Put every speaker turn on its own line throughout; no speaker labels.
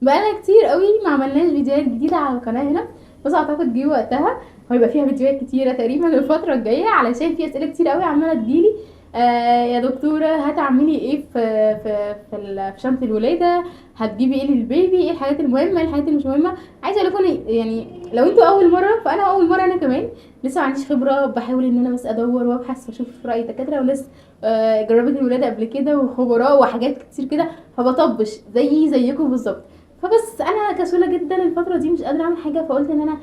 بقالنا كتير قوي ما عملناش فيديوهات جديده على القناه هنا، بس اعتقد جه وقتها وهيبقى فيها فيديوهات كتيره تقريبا الفتره الجايه، علشان في اسئله كتير قوي عماله تجيلي. يا دكتوره هتعملي ايه في شنطه الولاده؟ هتجيبي ايه للبيبي؟ ايه الحاجات المهمه، ايه الحاجات اللي مش مهمه؟ عايزه اقول لكم يعني لو انتوا اول مره فانا اول مره، انا كمان لسه ما عنديش خبره، بحاول ان انا بس ادور وابحث واشوف راي دكاتره وناس جربت الولاده قبل كده وخبراء وحاجات كتير كده، فبطبش زيكم بالظبط. فبس انا كسوله جدا الفتره دي، مش قادره اعمل حاجه، فقلت ان انا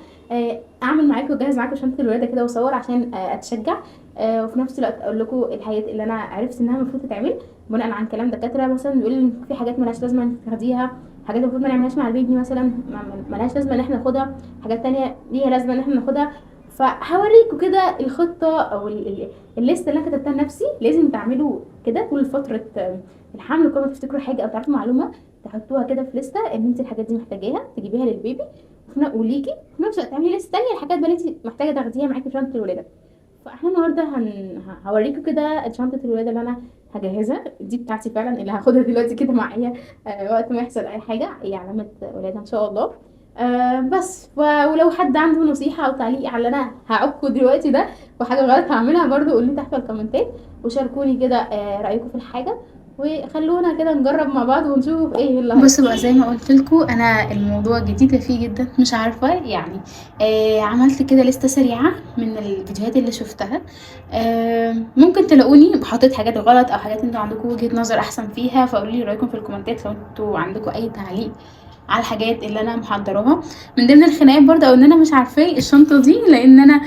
اعمل معاكم واجهز معاكم شنطه الولاده كده واصور عشان اتشجع، وفي نفس الوقت اقول لكم الحاجات اللي انا عرفت انها المفروض تتعمل بناء عن كلام دكاتره، مثلا بيقول ان في حاجات ملهاش لازمه انك تاخديها، حاجات المفروض ما نعملهاش مع البيبي مثلا، ملهاش لازمه ان احنا ناخدها، حاجات تانية ليها لازمه ان احنا ناخدها. فهوريكم كده الخطه او الليسته اللي انا كتبتها لنفسي، لازم تعملوا كده طول فتره الحمل. كل ما تفتكروا حاجه او تعرفوا معلومه تحطوها كده في لسته ان انت الحاجات دي محتاجاها تجيبيها للبيبي وليكي، وفي نفس الوقت تعملي لسته تانيه الحاجات بقى اللي انت محتاجه تاخديها معاكي في شنطه الولاده. فاحنا النهارده هوريكم كده شنطه الولاده اللي انا هجهزها، دي بتاعتي فعلا اللي هاخدها دلوقتي كده معايا وقت ما يحصل اي حاجه، هي علامه ولاده ان شاء الله. بس ولو حد عنده نصيحه او تعليق على اللي انا هعكه دلوقتي ده وحاجه غلط هعملها، برضو قولوا لي تحت في الكومنتات وشاركوني كده رايكم في الحاجه، وخلونا كده نجرب مع بعض ونشوف ايه اللي هيحصل. بصوا بقى، زي ما قلت لكم انا الموضوع جديده فيه جدا، مش عارفه يعني. عملت كده لسته سريعه من الفيديوهات اللي شفتها. ممكن تلاقوني حطيت حاجات غلط او حاجات انتوا عندكم وجهه نظر احسن فيها، فقولوا لي رايكم في الكومنتات لو انتوا عندكم اي تعليق على الحاجات اللي انا محضراها. من ضمن الخناقات برضه او ان انا مش عارفه الشنطه دي، لان انا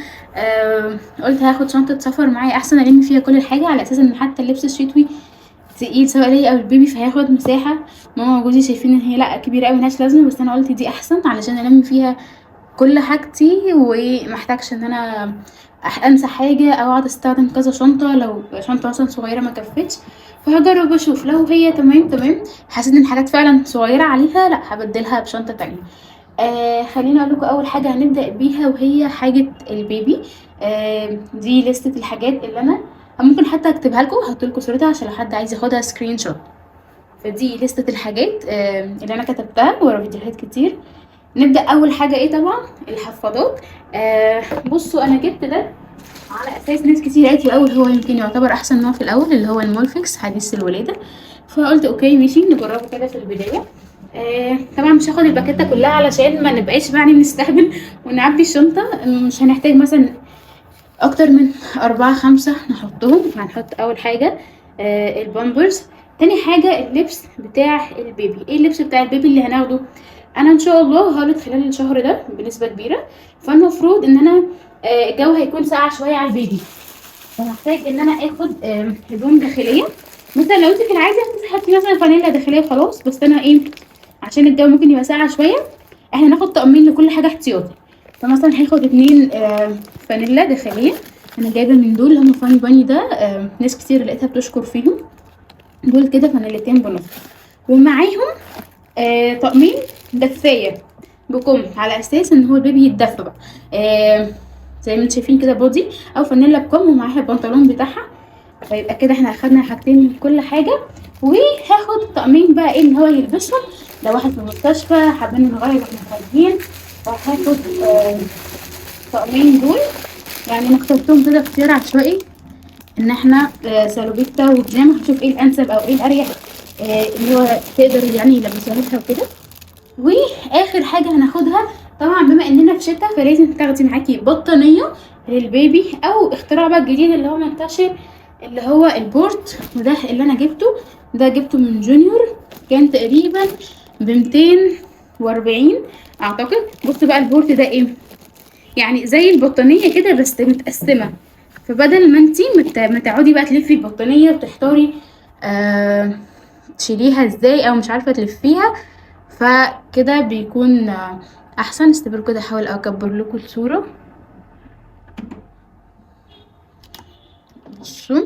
قلت هاخد شنطه سفر معايا احسن، الم فيها كل الحاجه على اساس ان حتى اللبس الشتوي تقيل سواء ليا او البيبي فهياخد مساحه. ماما وجوزي شايفين ان هي لا كبيره قوي ملهاش لازمه، بس انا قلت دي احسن علشان الم فيها كل حاجتي ومحتاجش ان انا انسى حاجه او اقعد استخدم كذا شنطه لو شنطه مثلا صغيره ما كفتش. فهجرب اشوف لو هي تمام، حسيت ان الحاجات فعلا صغيره عليها لا هبدلها بشنطه تانية. خليني اقول لكم اول حاجه هنبدا بيها وهي حاجه البيبي. دي لستة الحاجات اللي انا ممكن حتى اكتبها لكم، هحط لكم صورتها عشان لو حد عايز ياخدها سكرين شوت. فدي لستة الحاجات اللي انا كتبتها ورا فيديوهات كتير. نبدا اول حاجه ايه؟ طبعا الحفاضات. بصوا انا جبت ده على اساس ناس كتير قالت لي اول هو يمكن يعتبر احسن نوع في الاول اللي هو المولفكس حديث الولاده، فقلت اوكي ماشي نجربه كده في البدايه. طبعا مش هاخد الباكيته كلها علشان ما نبقاش يعني بنستهبل ونعبي الشنطه، مش هنحتاج مثلا اكتر من 4 5 نحطهم. هنحط اول حاجه البامبرز، تاني حاجه اللبس بتاع البيبي. ايه اللبس بتاع البيبي اللي هناخده؟ انا ان شاء الله هولد خلال الشهر ده بنسبه كبيره، فالمفروض ان انا الجو هيكون ساقع شويه على البيبي، فمحتاج ان انا اخد هدوم داخليه. مثلا لو انت في العادي هتحطي مثلا فانيلا داخليه خلاص، بس انا عشان الجو ممكن يبقى ساقع شويه احنا ناخد طقمين لكل حاجه احتياطي. فمثلا هاخد 2 فانيلا داخليه، انا جايبه من دول اللي هم فاني باني ده، ناس كتير لقيتها بتشكر فيهم، دول كده فانيلتين بنص. ومعاهم طقمين دفايه بكم على اساس ان هو البيبي يتدفى بقى. زي ما انتم شايفين كده بودي او فانيلا بكم ومعاها البنطلون بتاعها. فيبقى كده احنا اخدنا حاجتين من كل حاجه. وهاخد طقمين بقى اللي هو يلبسهم لو واحد في المستشفى حابين نغير واحنا خارجين. فهاخد طقمين دول، يعني انا اخترتهم كده اختيار عشوائي ان احنا سالوبيتا وبيجامه، هشوف ايه الانسب او ايه الاريح اللي هو تقدر يعني يلبسها لها وكده. واخر حاجه هناخدها طبعا بما اننا في شتاء فلازم تاخدي معاكي بطانيه للبيبي، او اختراع بقى الجديد اللي هو منتشر اللي هو البورت، وده اللي انا جبته. ده جبته من جونيور، كان تقريبا ب240 اعتقد. بصوا بقى البورت ده يعني زي البطانيه كده بس متقسمه، فبدل ما انتي ما تقعدي بقى تلفي البطانيه وتحتاري تشيليها ازاي او مش عارفه تلفيها، فكده بيكون احسن. استبروا كده، احاول اكبر لكم الصوره. بصوا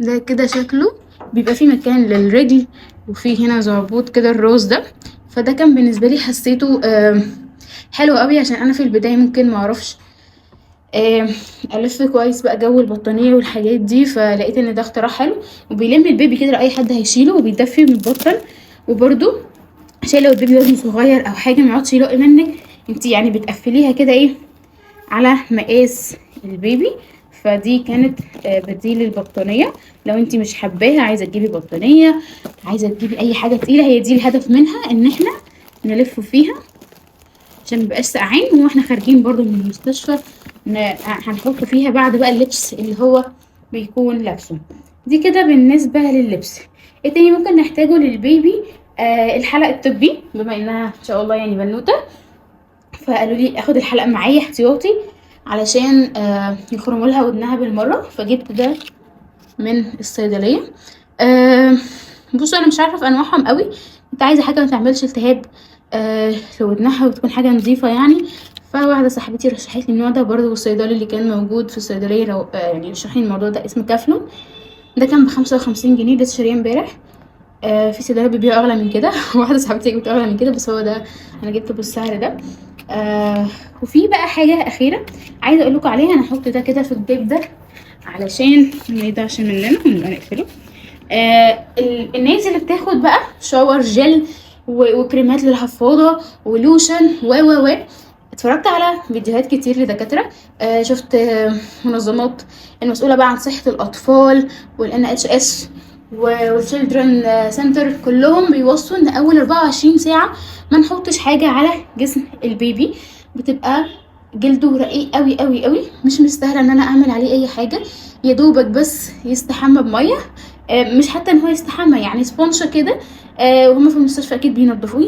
ده كده شكله، بيبقى فيه مكان للرجل وفيه هنا زعبوط كده الروز ده. فده كان بالنسبه لي حسيته حلو قوي عشان انا في البدايه ممكن ما اعرفش الف كويس بقى جو البطانيه والحاجات دي، فلقيت ان ده اختراع حلو وبيلم البيبي كده لاي حد هيشيله وبيدفي وبيبطل. وبرده عشان لو البيبي وزنه صغير او حاجه ما يقعدش يلق منك. انت يعني بتقفليها كده ايه على مقاس البيبي. فدي كانت بديل البطانيه. لو انت مش حباها عايزه تجيبي بطانيه، عايزه تجيبي اي حاجه تقيله، هي دي الهدف منها، ان احنا نلف فيها عشان مبقاش سقعين واحنا خارجين برضو من المستشفى. هنحط فيها بعد بقى اللبس اللي هو بيكون لابسه. دي كده بالنسبه لللبس. ايه تاني ممكن نحتاجه للبيبي؟ الحلق الطبي، بما انها ان شاء الله يعني بنوته، فقالوا لي اخد الحلقه معايا احتياطي علشان يخرموا لها ودنها بالمره، فجبت ده من الصيدليه. بصوا انا مش عارفه في انواعهم قوي، كنت عايزه حاجه ما تعملش التهاب لودنها وتكون حاجه نظيفه يعني. فواحده صاحبتي رشحت لي النوع ده برضو، والصيدلي اللي كان موجود في الصيدليه لو يعني رشح لي الموضوع ده اسمه كافلون. ده كان ب55 جنيه، لسه شاريه امبارح. في صيدليه بيبيعوا اغلى من كده واحده صاحبتي جبت اغلى من كده، بس هو ده انا جبته بالسعر ده. وفي بقى حاجه اخيره عايزه اقول لكم عليها. انا هحط ده كده في الجيب ده علشان ما يضيعش مننا ونبقى نقفله. الناس اللي بتاخد بقى شاور جل وكريمات للحفاضه ولوشن و اتفرجت على فيديوهات كتير لدكاتره. شفت منظمات المسؤوله بقى عن صحه الاطفال والNHS والchildren سنتر، كلهم بيوصوا ان اول 24 ساعه ما نحطش حاجه على جسم البيبي. بتبقى جلده رقيق قوي قوي قوي، مش مستاهله ان انا اعمل عليه اي حاجه، يا دوبك بس يستحمى بميه. مش حتى ان هو يستحمى، يعني سبونشه كده. وهم في المستشفى اكيد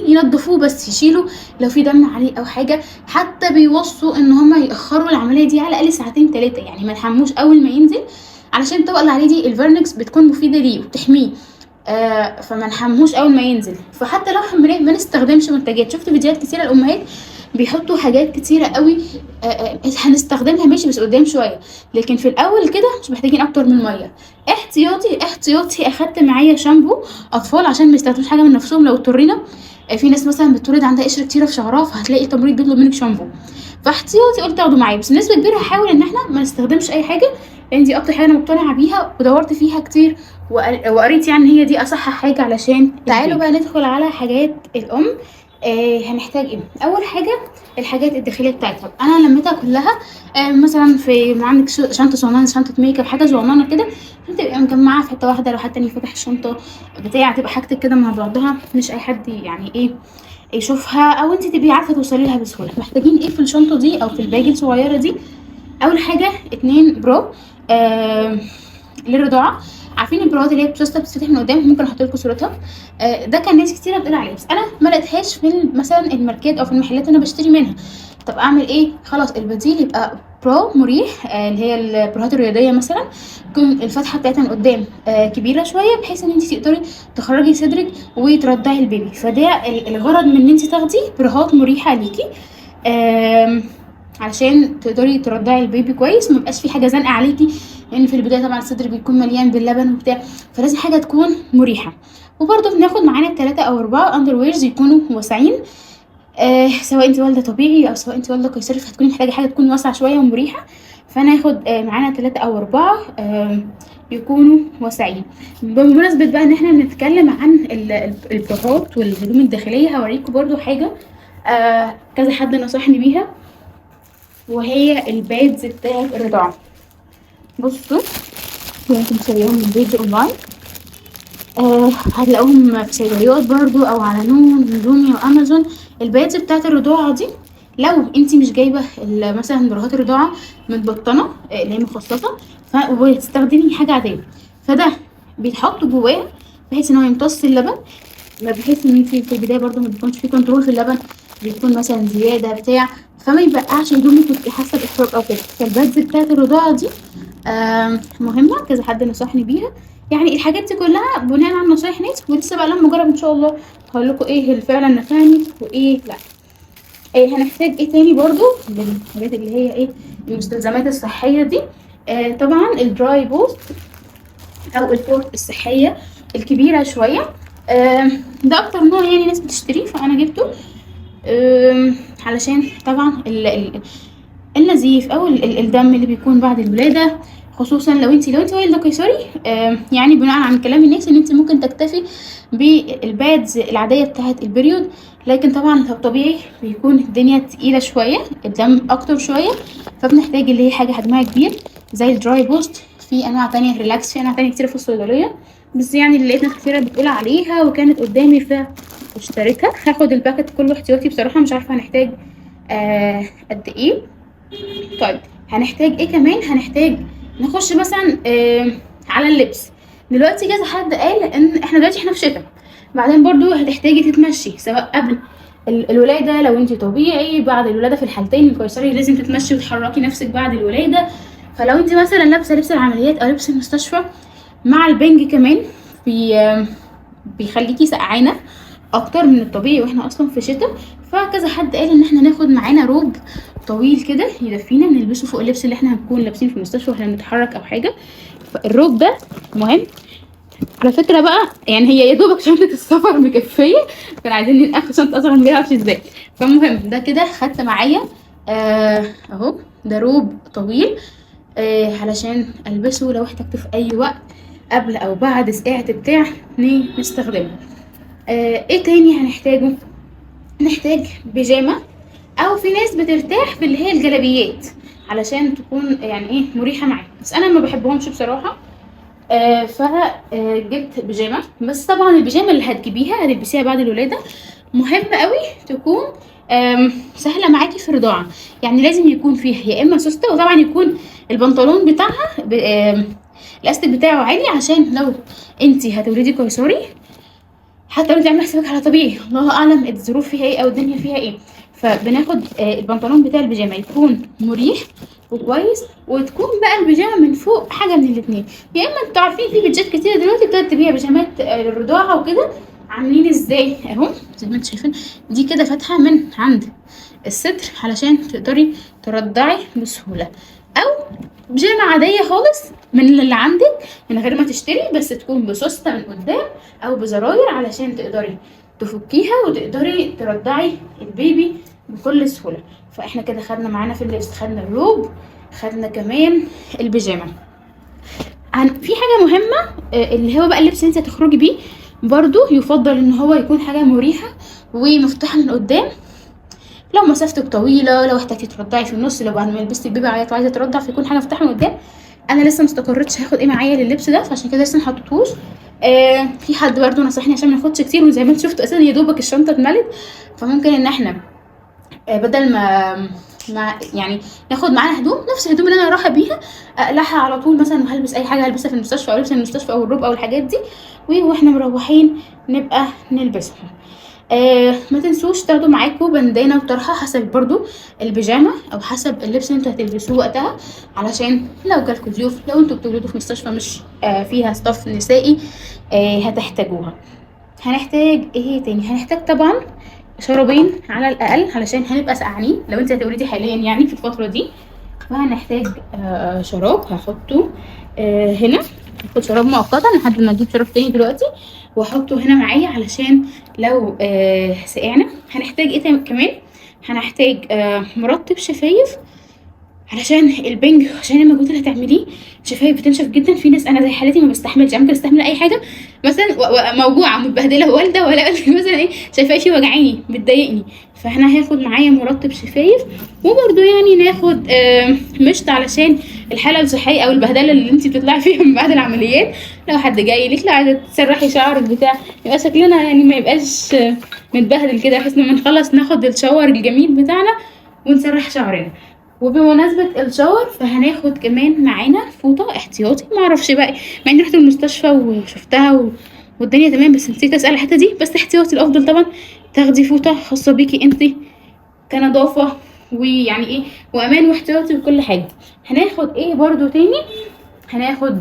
ينضفوه بس يشيلوا لو في دم عليه او حاجه. حتى بيوصوا ان هم ياخروا العمليه دي على الاقل ساعتين 3، يعني ما نحموش اول ما ينزل، علشان الطبقه اللي عليه دي الفيرنكس بتكون مفيده ليه وبتحميه. فما نحموش اول ما ينزل. فحتى لو حميناه ما نستخدمش منتجات. شفت فيديوهات كتيره الامهات بيحطوا حاجات كتيره قوي هنستخدمها ماشي بس قدام شويه، لكن في الاول كده مش محتاجين اكتر من ميه. احتياطي اخدت معايا شامبو اطفال عشان ما يستخدموش حاجه من نفسهم لو اضطرينا. في ناس مثلا بتولد عندها قشره كتيره في شعرها، فهتلاقي التمريض بيطلب منك شامبو، فاحتياطي قلت اخده معايا. بس بنسبه كبيره هحاول ان احنا ما نستخدمش اي حاجه، لان دي اكتر حاجه انا مقتنعه بيها ودورت فيها كتير وقريت يعني هي دي اصح حاجه علشان. تعالوا بقى ندخل على حاجات الام. هنحتاج ايه؟ اول حاجه الحاجات الداخليه بتاعتها انا لميتها كلها. مثلا في عندك شنطه صغننه، شنطه ميك اب، حاجه صغننه كده عشان تبقى مجمعه في حته واحده. لو حد تاني فتح الشنطه بتاعي تبقى حاجتك كده مع بعضها، مش اي حد يعني ايه يشوفها، او انت تبقي عارفه توصلي لها بسهوله. محتاجين ايه في الشنطه دي او في الباجي الصغيره دي؟ اول حاجه 2 برو للرضاعه. عارفين البروات اللي هي بتتفتح من قدام؟ ممكن احط لكم صورتها. ده كان ناس كتيره بتقول عليه، بس انا ما لقيتهاش في مثلا الماركات او في المحلات اللي انا بشتري منها. طب اعمل ايه؟ خلاص البديل يبقى برو مريح، اللي هي البروهات الرياضيه مثلا، تكون الفتحه بتاعتها من قدام كبيره شويه، بحيث ان انت تقدري تخرجي صدرك وترضعي البيبي. فده الغرض من ان انت تاخدي بروهات مريحه ليكي، علشان تقدري ترضعي البيبي كويس، ما يبقاش في حاجه زنقه عليكي، لان في البدايه طبعا الصدر بيكون مليان باللبن وبتاع، فلازم حاجه تكون مريحه. وبرده بناخد معانا 3 أو 4 اندر ويرز يكونوا واسعين. سواء انت والده طبيعي او سواء انت والده قيصري، فهتكوني محتاجه حاجه تكون واسعه شويه ومريحه. فناخد معانا 3 أو 4 يكونوا واسعين. بمناسبه بقى ان احنا بنتكلم عن البروهات والهدوم الداخليه، هوريكم برده حاجه كذا حد نصحني بيها، وهي البادز بتاعت الرضاعه. بصوا ممكن تشتريهم من بيج اونلاين، هتلاقوهم في صيدليات برضو او على نون وامازون. البادز بتاعت الرضاعه دي لو انت مش جايبه مثلا بروهات الرضاعه متبطنه اللي هي مخصصه، وتستخدمي حاجه عاديه، فده بيتحط جواه بحيث ان هو يمتص اللبن، بحيث ان انت في البدايه برضو ما بيكونش في كنترول في اللبن، بيكون مثلا زياده بتاع، فما يبقاش هدومك وتبقي حاسه باحراج او كده. فالبادز بتاعت الرضاعه دي مهمه، كذا حد نصحني بيها. يعني الحاجات دي كلها بناء على نصايح ناس، ولسه بقى لما اجرب ان شاء الله هقول لكم ايه اللي فعلا نفعني وايه لا. هنحتاج ايه تاني برضو من الحاجات اللي هي ايه المستلزمات الصحيه دي؟ طبعا الدراي بوست او الفورك الصحيه الكبيره شويه. ده اكتر نوع يعني ناس بتشتريه، فانا جبته علشان طبعا النزيف او الدم اللي بيكون بعد الولاده، خصوصا لو انت والده قيصري. يعني بناء عن كلام الناس ان انت ممكن تكتفي بالبادز العاديه بتاعه البريود، لكن طبعا لو طبيعي بيكون الدنيا تقيله شويه، الدم اكتر شويه، فبنحتاج اللي هي حاجه حجمها كبير زي الدراي بوست. في انواع تانية ريلاكس، في انواع تانية كتير في الصيدليه، بس يعني اللي لقيت ناس كتيره بتقول عليها وكانت قدامي فاشتريتها. هاخد الباكت كله احتياطي بصراحه، مش عارفه هنحتاج قد ايه. طيب هنحتاج ايه كمان؟ هنحتاج نخش مثلا على اللبس. دلوقتي كذا حد قال ان احنا دلوقتي في شتاء، بعدين برضو هتحتاجي تتمشي سواء قبل الولاده لو انت طبيعي، بعد الولاده في الحالتين القيصري لازم تتمشي وتحركي نفسك بعد الولاده. فلو انت مثلا لابسه لبس العمليات او لبس المستشفى مع البنج كمان بيخليكي سقعانه اكتر من الطبيعي واحنا اصلا في شتاء. فكذا حد قال ان احنا ناخد معانا روب طويل كده يدفينا نلبسه فوق اللبس اللي احنا هنكون لابسين في المستشفى واحنا بنتحرك او حاجه. فالروب ده مهم على فكره بقى، يعني هي يا دوبك شنطه السفر مكفيه، كنا عايزين ننقل شنطه اصغر من كده معرفش ازاي. فالمهم ده كده خدت معايا اهو، ده روب طويل علشان البسه لو احتجت في اي وقت قبل او بعد سقعت بتاع نستخدمه. ايه تاني هنحتاجه؟ نحتاج بيجامه، او في ناس بترتاح في اللي هي الجلابيات علشان تكون يعني ايه مريحه معاك، بس انا ما بحبهمش بصراحه. فجبت بيجامه، بس طبعا البيجامه اللي هتجيبيها هتلبسيها بعد الولاده مهم قوي تكون سهله معاكي في الرضاعه، يعني لازم يكون فيها يا اما سوسته، وطبعا يكون البنطلون بتاعها الاستك بتاعه عالي، عشان لو انت هتولدي قيصري حتى لو انت عامله حسابك على طبيعي الله اعلم الظروف فيها ايه او الدنيا فيها ايه، فبناخد البنطلون بتاع البيجامه يكون مريح وكويس، وتكون بقى البيجامه من فوق حاجه من الاثنين. يا اما انتوا عارفين في بيجات كتير دلوقتي بتقدر تبيع بيجامات للرضاعه وكده، عاملين ازاي اهو زي ما انتم شايفين، دي كده فاتحه من عند الصدر علشان تقدري ترضعي بسهوله، او بيجامه عاديه خالص من اللي عندك من غير ما تشتري، بس تكون بسوسته من قدام او بزراير علشان تقدري تفكيها وتقدري ترضعي البيبي بكل سهوله. فاحنا كده خدنا معانا في اللبس، خدنا الروب، خدنا كمان البيجامه. في حاجه مهمه اللي هو بقى اللبس اللي انت هتخرجي بيه، برضو يفضل ان هو يكون حاجه مريحه ومفتوحه من قدام لو مسافتك طويله، لو احتاجتي ترضعي في النص، لو بعد ما لبستي البيبي عيط وعايزه ترضع فيكون حاجه مفتوحه من قدام. انا لسه مستقرتش هاخد ايه معايا لللبس ده، فعشان كده لسه محطوطهوش. في حد برضو نصحني عشان ما ناخدش كتير، وزي ما انتوا شفتوا اساسا يا دوبك الشنطه اتملت، فممكن ان احنا بدل ما يعني ناخد معانا هدوم نفس الهدوم اللي انا رايحه بيها اقلعها على طول مثلا، وهلبس اي حاجه هلبسها في المستشفى او لبس المستشفى او الروب او الحاجات دي، واحنا مروحين نبقى نلبسها. ما تنسوش تاخدوا معاكم بندانه وطرحه حسب برضو البيجامه او حسب اللبس اللي انتوا هتلبسوه وقتها، علشان لو جالكوا ضيوف، لو انتوا بتولدوا في مستشفى مش فيها ستاف نسائي هتحتاجوها. هنحتاج ايه تاني؟ هنحتاج طبعا شرابين على الاقل علشان هنبقى سقعانين لو انت هتولدي حاليا يعني في الفتره دي. فهنحتاج شراب هحطه هنا، هاخد شراب مؤقتا لحد ما اجيب شراب تاني دلوقتي واحطه هنا معايا علشان لو سقعنا. هنحتاج ايه كمان؟ هنحتاج مرطب شفايف علشان البنج، عشان المجهود اللي هتعمليه الشفايف بتنشف جدا. في ناس انا زي حالتي ما بستحملش، ممكن استحمل اي حاجه مثلا موجوعه متبهدله والده ولا مثلا ايه شفايفي وجعاني بتضايقني، فاحنا هاخد معايا مرطب شفايف، وبرده يعني ناخد مشط علشان الحاله الصحيه او البهدله اللي انت بتطلعي فيها من بعد العمليات. لو حد جاي لك لو عايزه تسرحي شعرك بتاع يبقى شكلنا يعني ما يبقاش متبهدل كده، بحيث لما نخلص ناخد الشاور الجميل بتاعنا ونسرح شعرنا. وبمناسبة الشاور فهناخد كمان معانا فوطة احتياطي، معرفش بقى مع اني رحت المستشفى وشفتها والدنيا تمام، بس نسيت اسأل الحتة دي، بس احتياطي الافضل طبعا تاخدي فوطة خاصة بيكي انت كنظافة ويعني ايه وامان واحتياطي وكل حاجة. هناخد ايه برضو تاني؟ هناخد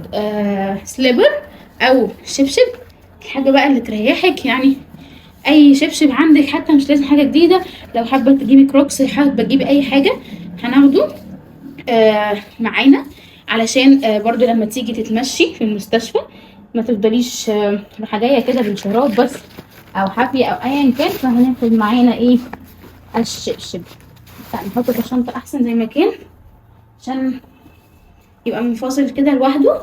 سليبر او شبشب، الحاجة بقى اللي تريحك، يعني اي شبشب عندك حتى مش لازم حاجة جديدة، لو حابة تجيبي كروكس حابة تجيبي اي حاجة هناخده معانا علشان برضو لما تيجي تتمشي في المستشفى ما تفضليش رايحه جايه كده بالشراب بس او حافيه او ايا كان. فهناخد معانا ايه؟ الشبشب. نحطه في الشنطه احسن زي ما كان عشان يبقى منفصل كده لوحده.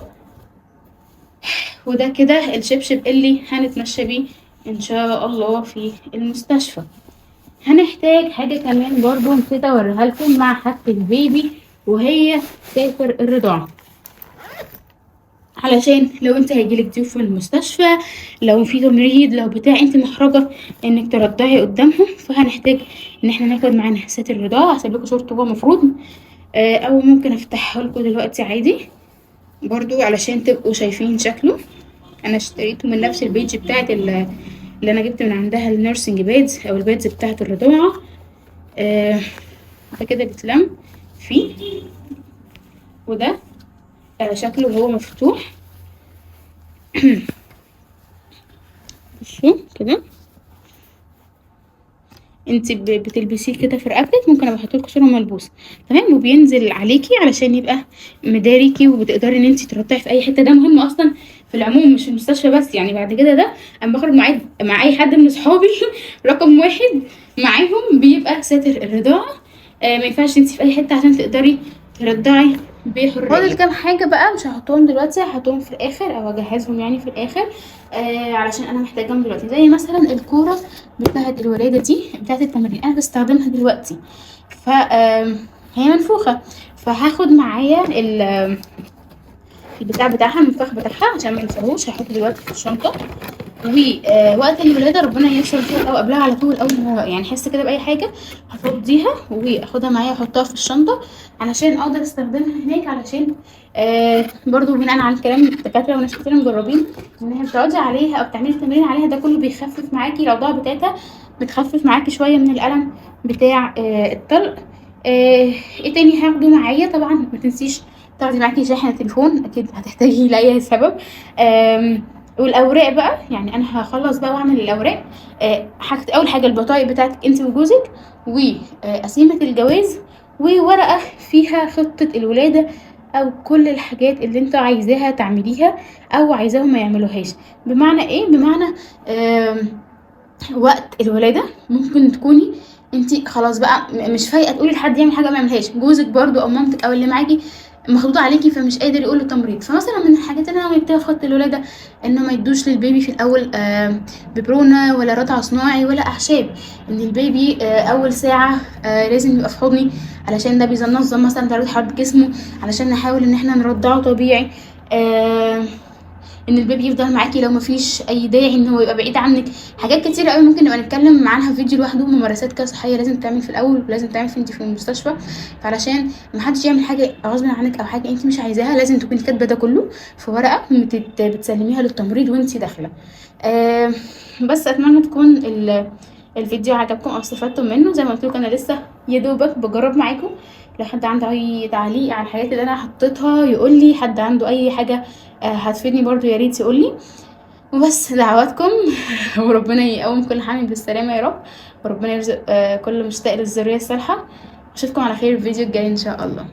وده كده الشبشب اللي هنتمشى بيه ان شاء الله في المستشفى. هنحتاج حاجة كمان برضو نسيت اوريها لكم مع حاجة البيبي، وهي ساتر الرضاعة، علشان لو انت هيجيلك ضيوف في المستشفى، لو في تمريض، لو بتاع انت محرجة انك ترضعي قدامهم، فهنحتاج ان احنا ناخد معانا ساتر الرضاعة. هسيب لكم صورته هو مفروض، او ممكن افتحه لكم دلوقتي عادي برضو علشان تبقوا شايفين شكله. انا اشتريته من نفس البيج بتاعت اللي انا جبت من عندها النيرسينج بيدز او البيدز بتاعت الرضاعة. ده كده بيتلم فيه، وده شكله وهو مفتوح. بصوا كده انت بتلبسيه كده في رقبتك، ممكن ابقى احط لكم صوره ملبوسه تمام، وبينزل عليكي علشان يبقى مداريكي، وبتقدري ان انت ترضعي في اي حته. ده مهم اصلا في العموم، مش في المستشفى بس، يعني بعد كده ده اما بخرج مع اي حد من اصحابي رقم واحد معاهم بيبقى ساتر الرضاعه. ما ينفعش انت في اي حته عشان تقدري ترضعي بحريه. فاضل كام حاجه بقى مش هحطهم دلوقتي، هحطهم في الاخر او اجهزهم يعني في الاخر، علشان انا محتاجاهم دلوقتي. زي مثلا الكوره بتاعه الولاده دي بتاعه التمرين، انا بستخدمها دلوقتي، ف هي منفوخه، فهاخد معايا البتاع بتاعها، المنفخ بتاعها، عشان ما انساهوش. هحطه دلوقتي في الشنطه، ووقت الولاده ربنا ييسر فيها او قبلها على طول، اول ما يعني احس كده باي حاجه هفضيها واخدها معايا واحطها في الشنطه علشان اقدر استخدمها هناك. علشان برضو بناء على كلام الدكاتره وناس كتير مجربين ان هي بتقعدي عليها او بتعملي تمرين عليها، ده كله بيخفف معاكي الاوضاع بتاعتها، بتخفف معاكي شويه من الالم بتاع الطلق. ايه تاني هاخده معايا؟ طبعا ما تنسيش تاخدي معاكي شاحن تليفون، اكيد هتحتاجيه لاي سبب. والاوراق بقى، يعني انا هخلص بقى واعمل الاوراق. اول حاجه البطايق بتاعتك انت وجوزك، وقسيمه الجواز، وورقه فيها خطه الولاده او كل الحاجات اللي انت عايزاها تعمليها او عايزاهم ما يعملوهاش. بمعنى ايه؟ بمعنى وقت الولاده ممكن تكوني انت خلاص بقى مش فايقه تقولي لحد يعمل حاجه ما يعملهاش، جوزك برضو او مامتك او اللي معاكي مخضوض عليكي فمش قادر يقول له تمريض. فمثلا من الحاجات اللي انا عملتها في خط الولاده انه ما يدوش للبيبي في الاول ببرونه ولا رضع صناعي ولا اعشاب، ان البيبي اول ساعه لازم يبقى في حضني، علشان ده بينظم مثلا درجه حراره جسمه، علشان نحاول ان احنا نرضعه طبيعي. ان البيبي يفضل معاكي لو مفيش اي داعي ان هو يبقى بعيد عنك. حاجات كتيره قوي ممكن نبقى نتكلم عنها في فيديو لوحده. ممارسات كده صحيه لازم تعمل في الاول، ولازم تعمل في المستشفى، فعلشان محدش يعمل حاجه غصب عنك او حاجه انت مش عايزاها، لازم تكوني كاتبه ده كله في ورقه بتسلميها للتمريض وانت داخله. بس اتمنى تكون الفيديو عجبكم او استفدتم منه. زي ما قلت لكم انا لسه يا دوبك بجرب معاكم. لو حد عنده اي تعليق على الحاجات اللي انا حطيتها يقول لي، حد عنده اي حاجه هتفيدني برضو يا ريت يقول لي. وبس دعواتكم وربنا يقوم كل حامل بالسلامه يا رب، وربنا يرزق كل مشتاق للذريه الصالحه. اشوفكم على خير الفيديو الجاي ان شاء الله.